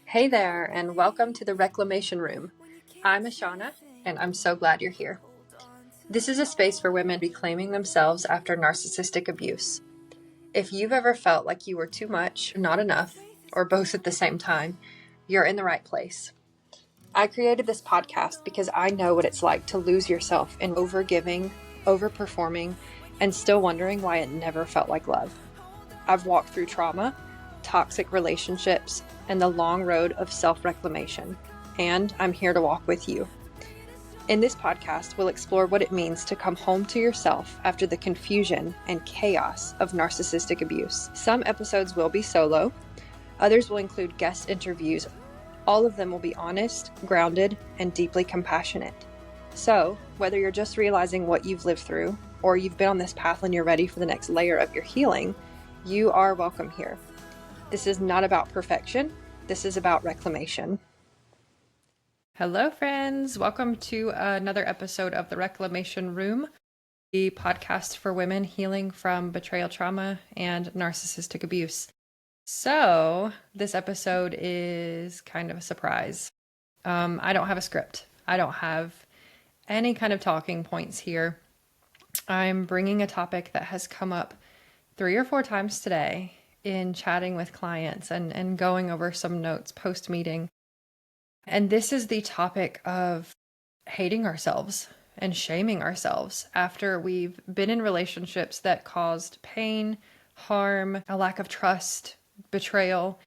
Hey there, and welcome to the Reclamation Room. I'm Ashana, and I'm so glad you're here. This is a space for women reclaiming themselves after narcissistic abuse. If you've ever felt like you were too much, not enough, or both at the same time, you're in the right place. I created this podcast because I know what it's like to lose yourself in overgiving, overperforming, and still wondering why it never felt like love. I've walked through trauma, toxic relationships, and the long road of self-reclamation, and I'm here to walk with you. In this podcast, we'll explore what it means to come home to yourself after the confusion and chaos of narcissistic abuse. Some episodes will be solo, others will include guest interviews. All of them will be honest, grounded, and deeply compassionate. So, whether you're just realizing what you've lived through, or you've been on this path and you're ready for the next layer of your healing, you are welcome here. This is not about perfection. This is about reclamation. Hello, friends. Welcome to another episode of the Reclamation Room, the podcast for women healing from betrayal trauma and narcissistic abuse. So, this episode is kind of a surprise. I don't have a script. I don't have any kind of talking points here. I'm bringing a topic that has come up 3 or 4 times today in chatting with clients and going over some notes post-meeting. And this is the topic of hating ourselves and shaming ourselves after we've been in relationships that caused pain, harm, a lack of trust, betrayal.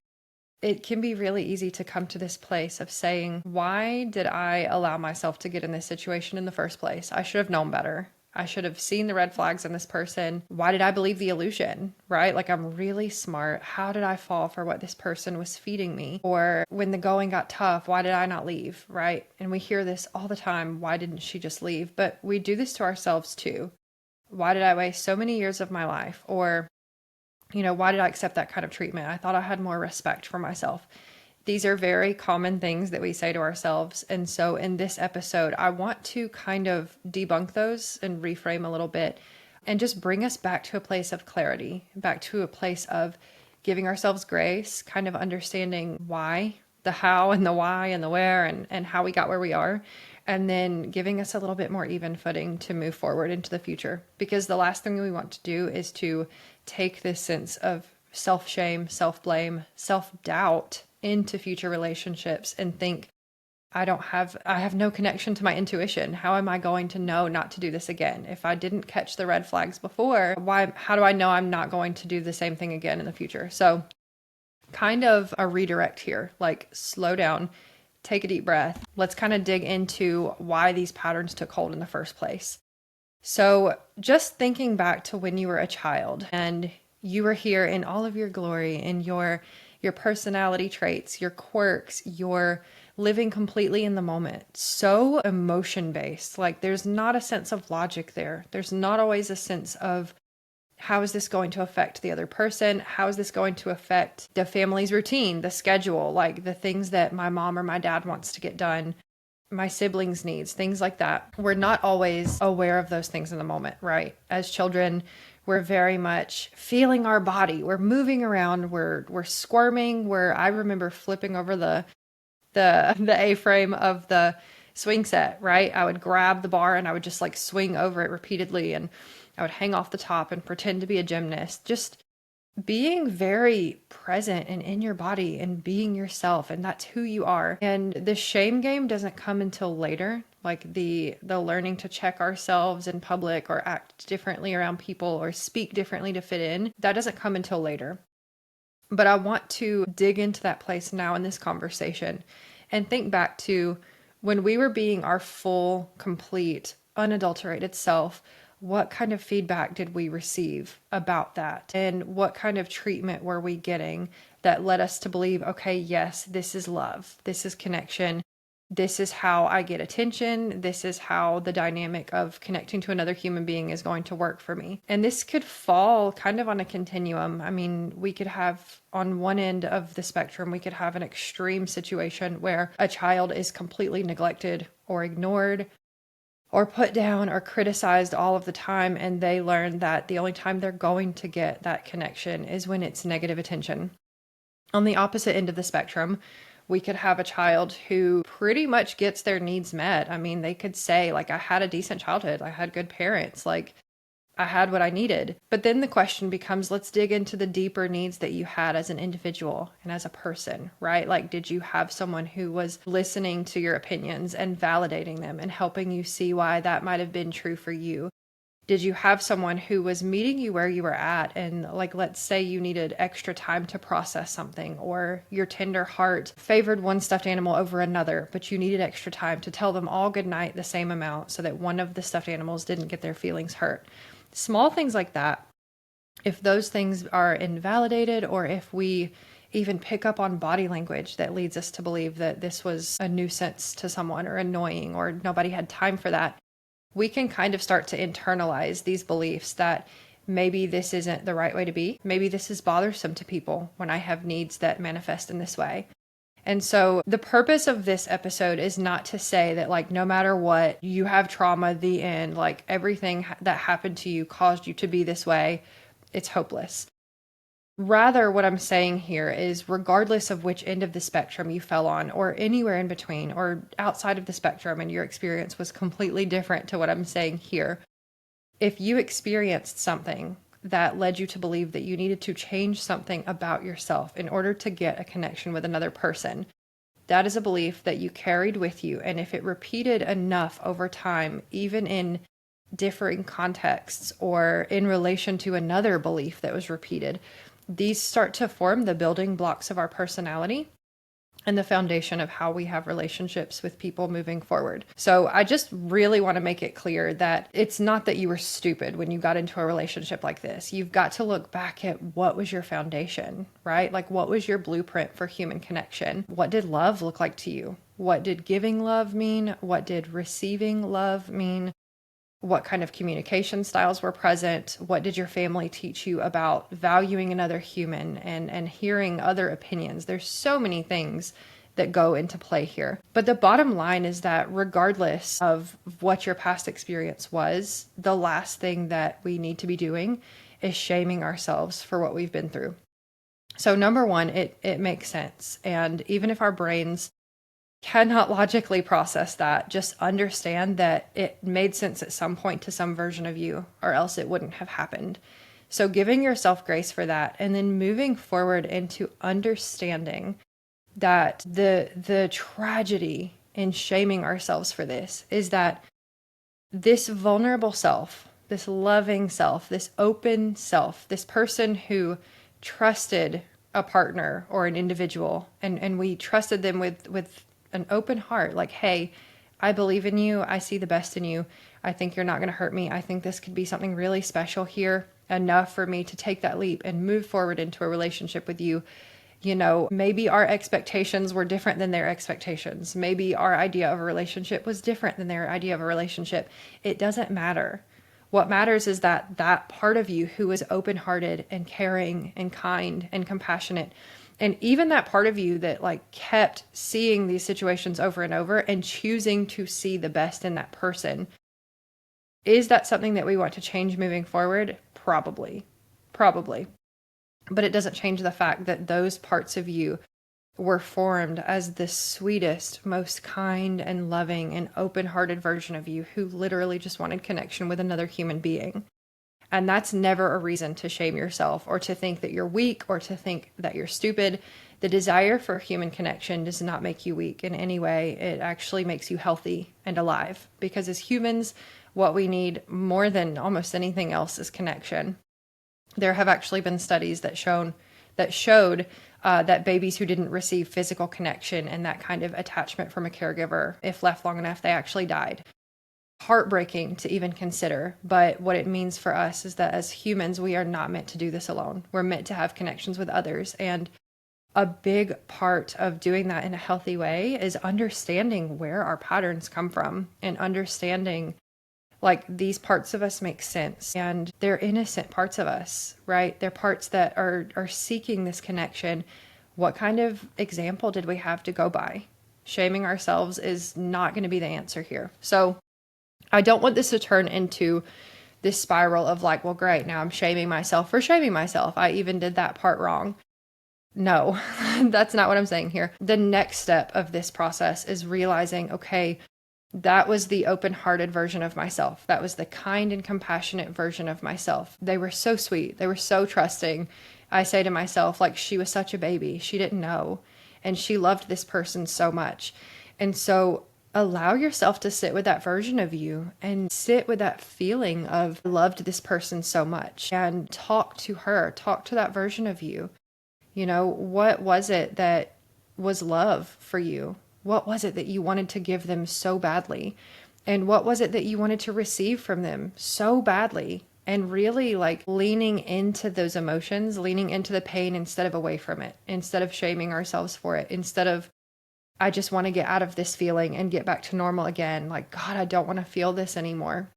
It can be really easy to come to this place of saying, why did I allow myself to get in this situation in the first place? I should have known better. I should have seen the red flags in this person. Why did I believe the illusion, right? Like, I'm really smart. How did I fall for what this person was feeding me? Or when the going got tough, why did I not leave, right? And we hear this all the time. Why didn't she just leave? But we do this to ourselves too. Why did I waste so many years of my life? Or, why did I accept that kind of treatment? I thought I had more respect for myself. These are very common things that we say to ourselves. And so in this episode, I want to kind of debunk those and reframe a little bit and just bring us back to a place of clarity, back to a place of giving ourselves grace, kind of understanding why, the how and the why and the where and how we got where we are, and then giving us a little bit more even footing to move forward into the future. Because the last thing we want to do is to take this sense of self-shame, self-blame, self-doubt into future relationships and think, I have no connection to my intuition. How am I going to know not to do this again? If I didn't catch the red flags before, how do I know I'm not going to do the same thing again in the future? So kind of a redirect here, like slow down, take a deep breath. Let's kind of dig into why these patterns took hold in the first place. So just thinking back to when you were a child and you were here in all of your glory, in your personality traits, your quirks, your living completely in the moment. So emotion-based. Like, there's not a sense of logic there. There's not always a sense of, how is this going to affect the other person? How is this going to affect the family's routine, the schedule, like the things that my mom or my dad wants to get done, my siblings' needs, things like that. We're not always aware of those things in the moment, right? As children, we're very much feeling our body. We're moving around. We're squirming. I remember flipping over the A-frame of the swing set, right? I would grab the bar and I would just like swing over it repeatedly, and I would hang off the top and pretend to be a gymnast. Just being very present and in your body and being yourself, and that's who you are. And the shame game doesn't come until later, like the learning to check ourselves in public or act differently around people or speak differently to fit in. That doesn't come until later. But I want to dig into that place now in this conversation and think back to when we were being our full, complete, unadulterated self. What kind of feedback did we receive about that? And what kind of treatment were we getting that led us to believe, okay, yes, this is love. This is connection. This is how I get attention. This is how the dynamic of connecting to another human being is going to work for me. And this could fall kind of on a continuum. I mean, we could have on one end of the spectrum, we could have an extreme situation where a child is completely neglected or ignored or put down or criticized all of the time, and they learn that the only time they're going to get that connection is when it's negative attention. On the opposite end of the spectrum, We could have a child who pretty much gets their needs met. I mean, they could say, like, I had a decent childhood, I had good parents, like, I had what I needed. But then the question becomes, let's dig into the deeper needs that you had as an individual and as a person, right? Like, did you have someone who was listening to your opinions and validating them and helping you see why that might have been true for you? Did you have someone who was meeting you where you were at? And like, let's say you needed extra time to process something, or your tender heart favored one stuffed animal over another, but you needed extra time to tell them all good night the same amount so that one of the stuffed animals didn't get their feelings hurt. Small things like that. If those things are invalidated, or if we even pick up on body language that leads us to believe that this was a nuisance to someone or annoying or nobody had time for that, we can kind of start to internalize these beliefs that maybe this isn't the right way to be. Maybe this is bothersome to people when I have needs that manifest in this way. And so the purpose of this episode is not to say that, like, no matter what, you have trauma, the end, like everything that happened to you caused you to be this way, it's hopeless. Rather, what I'm saying here is, regardless of which end of the spectrum you fell on, or anywhere in between, or outside of the spectrum, and your experience was completely different to what I'm saying here, if you experienced something that led you to believe that you needed to change something about yourself in order to get a connection with another person, that is a belief that you carried with you. And if it repeated enough over time, even in differing contexts or in relation to another belief that was repeated, these start to form the building blocks of our personality and the foundation of how we have relationships with people moving forward. So I just really want to make it clear that it's not that you were stupid when you got into a relationship like this. You've got to look back at what was your foundation, right? Like, what was your blueprint for human connection? What did love look like to you? What did giving love mean? What did receiving love mean? What kind of communication styles were present? What did your family teach you about valuing another human and hearing other opinions? There's so many things that go into play here. But the bottom line is that regardless of what your past experience was, the last thing that we need to be doing is shaming ourselves for what we've been through. So number one, it makes sense. And even if our brains cannot logically process that, just understand that it made sense at some point to some version of you, or else it wouldn't have happened. So giving yourself grace for that, and then moving forward into understanding that the tragedy in shaming ourselves for this is that this vulnerable self, this loving self, this open self, this person who trusted a partner or an individual, and we trusted them with an open heart, like, hey, I believe in you. I see the best in you. I think you're not going to hurt me. I think this could be something really special here, enough for me to take that leap and move forward into a relationship with you. You know, maybe our expectations were different than their expectations. Maybe our idea of a relationship was different than their idea of a relationship. It doesn't matter. What matters is that that part of you who is open-hearted and caring and kind and compassionate, and even that part of you that like kept seeing these situations over and over and choosing to see the best in that person. Is that something that we want to change moving forward? Probably. But it doesn't change the fact that those parts of you were formed as the sweetest, most kind and loving and open-hearted version of you who literally just wanted connection with another human being. And that's never a reason to shame yourself or to think that you're weak or to think that you're stupid. The desire for human connection does not make you weak in any way. It actually makes you healthy and alive, because as humans, what we need more than almost anything else is connection. There have actually been studies that showed that babies who didn't receive physical connection and that kind of attachment from a caregiver, if left long enough, they actually died. Heartbreaking to even consider, but what it means for us is that as humans, we are not meant to do this alone. We're meant to have connections with others, and a big part of doing that in a healthy way is understanding where our patterns come from and understanding, like, these parts of us make sense and they're innocent parts of us, right? They're parts that are seeking this connection. What kind of example did we have to go by? Shaming ourselves is not going to be the answer here. So I don't want this to turn into this spiral of like, well, great, now I'm shaming myself for shaming myself. I even did that part wrong. No, that's not what I'm saying here. The next step of this process is realizing, okay, that was the open-hearted version of myself. That was the kind and compassionate version of myself. They were so sweet. They were so trusting. I say to myself, like, she was such a baby. She didn't know. And she loved this person so much. And so allow yourself to sit with that version of you and sit with that feeling of loved this person so much and talk to her, talk to that version of you. You know, what was it that was love for you? What was it that you wanted to give them so badly? And what was it that you wanted to receive from them so badly? And really like leaning into those emotions, leaning into the pain instead of away from it, instead of shaming ourselves for it, instead of, I just want to get out of this feeling and get back to normal again. Like, God, I don't want to feel this anymore.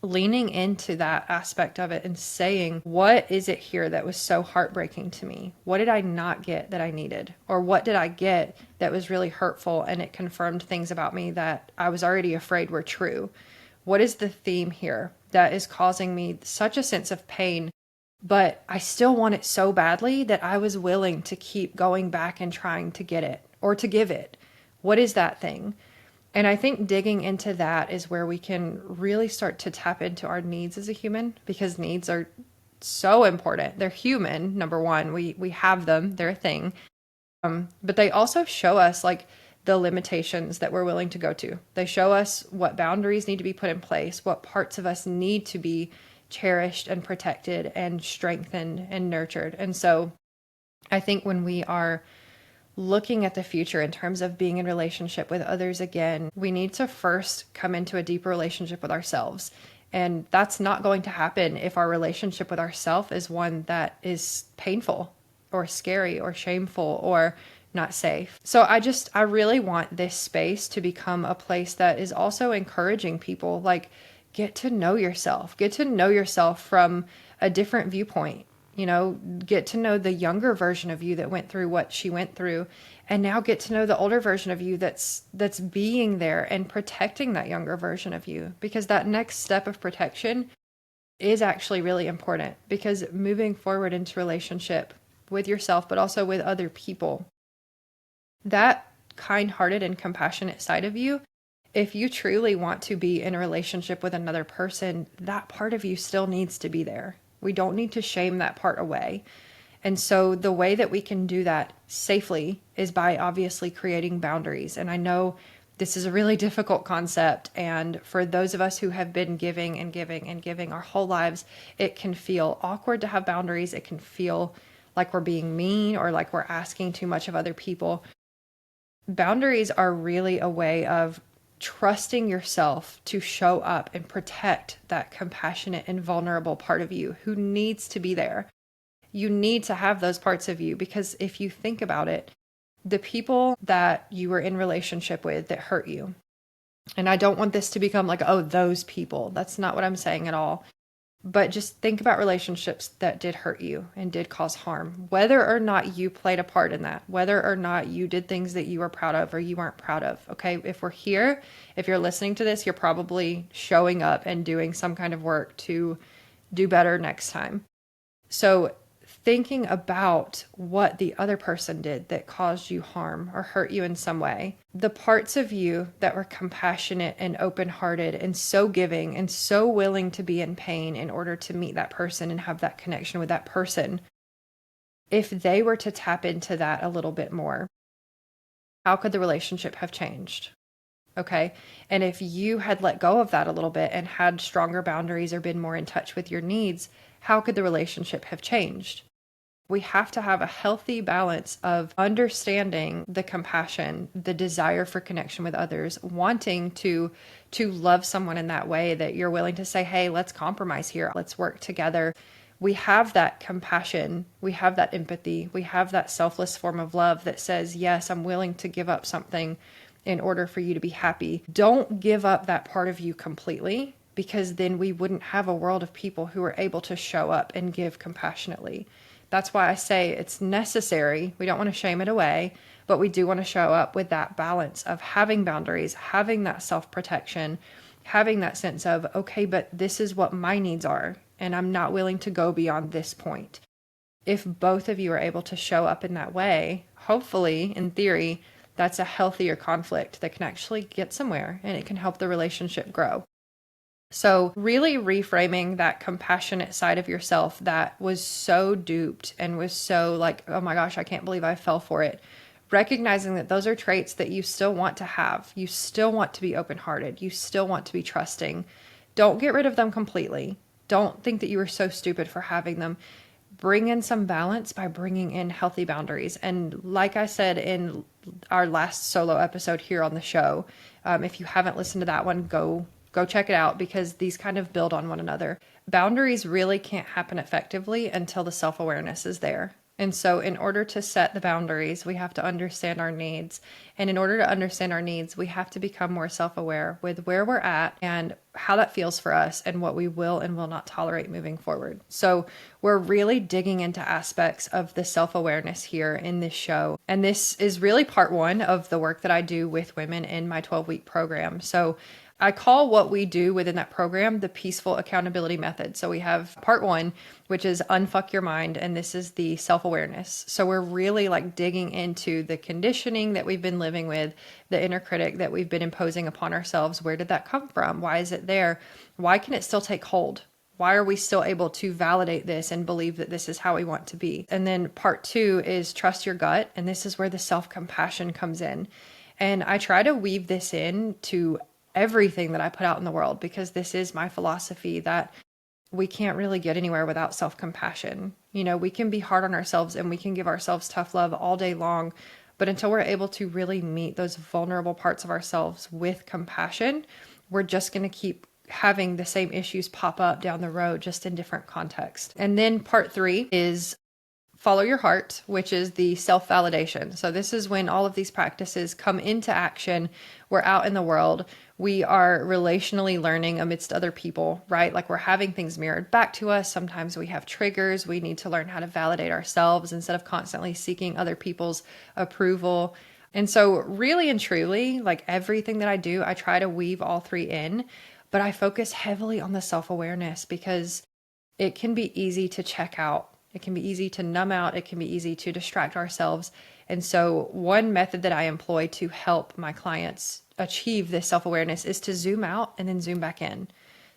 Leaning into that aspect of it and saying, what is it here that was so heartbreaking to me? What did I not get that I needed? Or what did I get that was really hurtful and it confirmed things about me that I was already afraid were true? What is the theme here that is causing me such a sense of pain, but I still want it so badly that I was willing to keep going back and trying to get it or to give it? What is that thing? And I think digging into that is where we can really start to tap into our needs as a human, because needs are so important. They're human, number one. We have them, they're a thing. But they also show us like the limitations that we're willing to go to. They show us what boundaries need to be put in place, what parts of us need to be cherished and protected and strengthened and nurtured. And so I think when we are looking at the future in terms of being in relationship with others again, we need to first come into a deeper relationship with ourselves. And that's not going to happen if our relationship with ourselves is one that is painful or scary or shameful or not safe. So I really want this space to become a place that is also encouraging people, like, get to know yourself from a different viewpoint. You know, get to know the younger version of you that went through what she went through, and now get to know the older version of you that's being there and protecting that younger version of you, because that next step of protection is actually really important, because moving forward into relationship with yourself but also with other people, that kind-hearted and compassionate side of you, if you truly want to be in a relationship with another person, that part of you still needs to be there. We don't need to shame that part away. And so the way that we can do that safely is by obviously creating boundaries. And I know this is a really difficult concept. And for those of us who have been giving and giving and giving our whole lives, it can feel awkward to have boundaries. It can feel like we're being mean or like we're asking too much of other people. Boundaries are really a way of trusting yourself to show up and protect that compassionate and vulnerable part of you who needs to be there. You need to have those parts of you, because if you think about it, the people that you were in relationship with that hurt you, and I don't want this to become like, oh, those people. That's not what I'm saying at all. But just think about relationships that did hurt you and did cause harm, whether or not you played a part in that, whether or not you did things that you were proud of or you weren't proud of. Okay. If we're here, if you're listening to this, you're probably showing up and doing some kind of work to do better next time. So thinking about what the other person did that caused you harm or hurt you in some way, the parts of you that were compassionate and open-hearted and so giving and so willing to be in pain in order to meet that person and have that connection with that person, if they were to tap into that a little bit more, how could the relationship have changed? Okay. And if you had let go of that a little bit and had stronger boundaries or been more in touch with your needs, how could the relationship have changed? We have to have a healthy balance of understanding the compassion, the desire for connection with others, wanting to love someone in that way that you're willing to say, hey, let's compromise here. Let's work together. We have that compassion. We have that empathy. We have that selfless form of love that says, yes, I'm willing to give up something in order for you to be happy. Don't give up that part of you completely, because then we wouldn't have a world of people who are able to show up and give compassionately. That's why I say it's necessary. We don't want to shame it away, but we do want to show up with that balance of having boundaries, having that self-protection, having that sense of, okay, but this is what my needs are, and I'm not willing to go beyond this point. if both of you are able to show up in that way, hopefully, in theory, that's a healthier conflict that can actually get somewhere and it can help the relationship grow. So really reframing that compassionate side of yourself that was so duped and was so like, oh my gosh, I can't believe I fell for it. Recognizing that those are traits that you still want to have. You still want to be open-hearted. You still want to be trusting. Don't get rid of them completely. Don't think that you were so stupid for having them. Bring in some balance by bringing in healthy boundaries. And like I said in our last solo episode here on the show, if you haven't listened to that one, go check it out, because these kind of build on one another. Boundaries really can't happen effectively until the self-awareness is there. And so in order to set the boundaries, we have to understand our needs. And in order to understand our needs, we have to become more self-aware with where we're at and how that feels for us and what we will and will not tolerate moving forward. So we're really digging into aspects of the self-awareness here in this show. And this is really part one of the work that I do with women in my 12-week program. So I call what we do within that program the peaceful accountability method. So we have part one, which is unfuck your mind. And this is the self-awareness. So we're really like digging into the conditioning that we've been living with, the inner critic that we've been imposing upon ourselves. Where did that come from? Why is it there? Why can it still take hold? Why are we still able to validate this and believe that this is how we want to be? And then part two is trust your gut. And this is where the self-compassion comes in. And I try to weave this in to everything that I put out in the world, because this is my philosophy that we can't really get anywhere without self-compassion. You know, we can be hard on ourselves and we can give ourselves tough love all day long, but until we're able to really meet those vulnerable parts of ourselves with compassion, we're just going to keep having the same issues pop up down the road, just in different contexts. And then part three is follow your heart, which is the self-validation. So this is when all of these practices come into action. We're out in the world. We are relationally learning amidst other people, right? Like we're having things mirrored back to us. Sometimes we have triggers. We need to learn how to validate ourselves instead of constantly seeking other people's approval. And so really and truly, like everything that I do, I try to weave all three in, but I focus heavily on the self-awareness because it can be easy to check out. It can be easy to numb out. It can be easy to distract ourselves. And so one method that I employ to help my clients achieve this self-awareness is to zoom out and then zoom back in.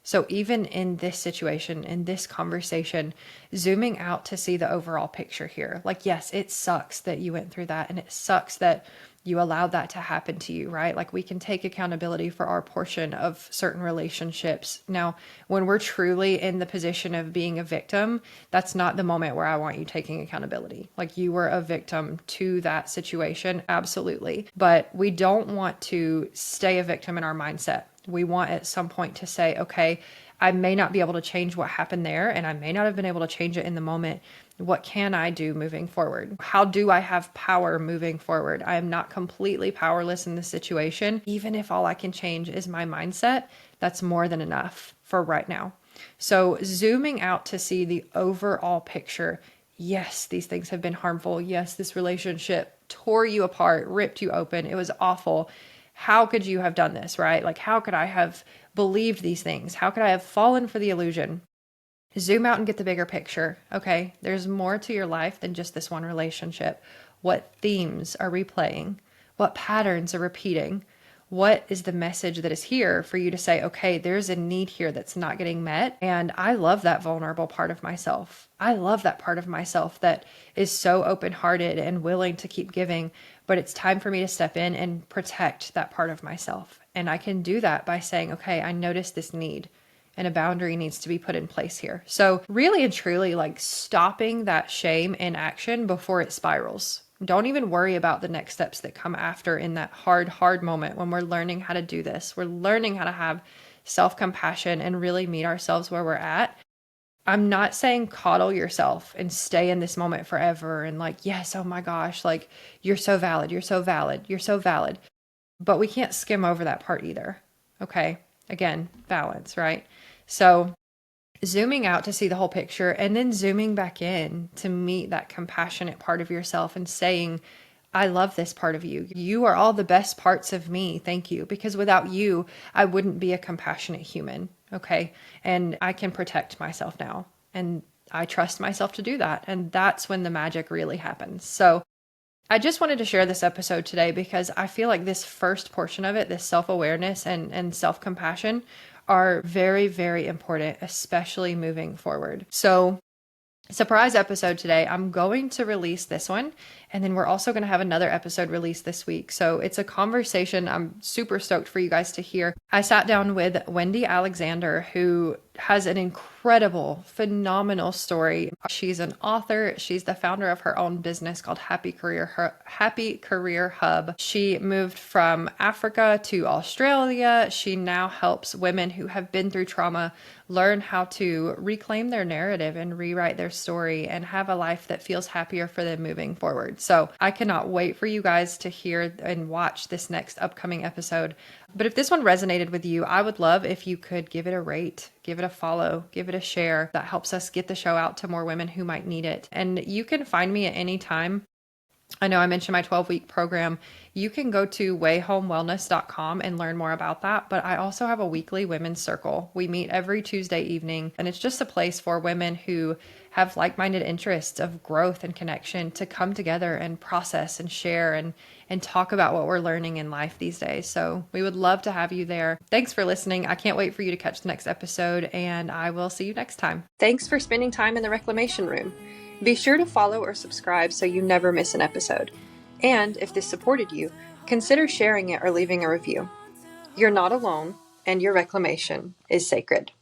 So even in this situation, in this conversation, zooming out to see the overall picture here. Like, yes, it sucks that you went through that, and it sucks that you allowed that to happen to you, right? Like we can take accountability for our portion of certain relationships. Now, when we're truly in the position of being a victim, that's not the moment where I want you taking accountability. Like you were a victim to that situation, absolutely. But we don't want to stay a victim in our mindset. We want at some point to say, okay, I may not be able to change what happened there, and I may not have been able to change it in the moment. What can I do moving forward? How do I have power moving forward? I am not completely powerless in this situation. Even if all I can change is my mindset, that's more than enough for right now. So zooming out to see the overall picture. Yes, these things have been harmful. Yes, this relationship tore you apart, ripped you open. It was awful. How could you have done this, right? Like, how could I have believed these things? How could I have fallen for the illusion? Zoom out and get the bigger picture. Okay, there's more to your life than just this one relationship. What themes are replaying? What patterns are repeating? What is the message that is here for you to say, okay, there's a need here that's not getting met. And I love that vulnerable part of myself. I love that part of myself that is so open-hearted and willing to keep giving, but it's time for me to step in and protect that part of myself. And I can do that by saying, okay, I notice this need and a boundary needs to be put in place here. So really and truly, like stopping that shame in action before it spirals. Don't even worry about the next steps that come after in that hard moment when we're learning how to do this. We're learning how to have self-compassion and really meet ourselves where we're at. I'm not saying coddle yourself and stay in this moment forever and like, yes, oh my gosh, like you're so valid, you're so valid, you're so valid. But we can't skim over that part either. Okay. Again, balance, right? So zooming out to see the whole picture and then zooming back in to meet that compassionate part of yourself and saying, I love this part of you. You are all the best parts of me. Thank you. Because without you, I wouldn't be a compassionate human. Okay. And I can protect myself now. And I trust myself to do that. And that's when the magic really happens. So I just wanted to share this episode today because I feel like this first portion of it, this self-awareness and self-compassion, are very, very important, especially moving forward. So surprise episode today. I'm going to release this one, and then we're also going to have another episode released this week. So it's a conversation I'm super stoked for you guys to hear. I sat down with Wendy Alexander, who has an incredible, phenomenal story. She's an author. She's the founder of her own business called Happy Career Hub. She moved from Africa to Australia. She now helps women who have been through trauma learn how to reclaim their narrative and rewrite their story and have a life that feels happier for them moving forward. So I cannot wait for you guys to hear and watch this next upcoming episode. But if this one resonated with you, I would love if you could give it a rate, give it a follow, give it a share. That helps us get the show out to more women who might need it. And you can find me at any time. I know I mentioned my 12-week program. You can go to wayhomewellness.com and learn more about that. But I also have a weekly women's circle. We meet every Tuesday evening, and it's just a place for women who have like-minded interests of growth and connection to come together and process and share and talk about what we're learning in life these days. So we would love to have you there. Thanks for listening. I can't wait for you to catch the next episode, and I will see you next time. Thanks for spending time in the Reclamation Room. Be sure to follow or subscribe so you never miss an episode. And if this supported you, consider sharing it or leaving a review. You're not alone, and your reclamation is sacred.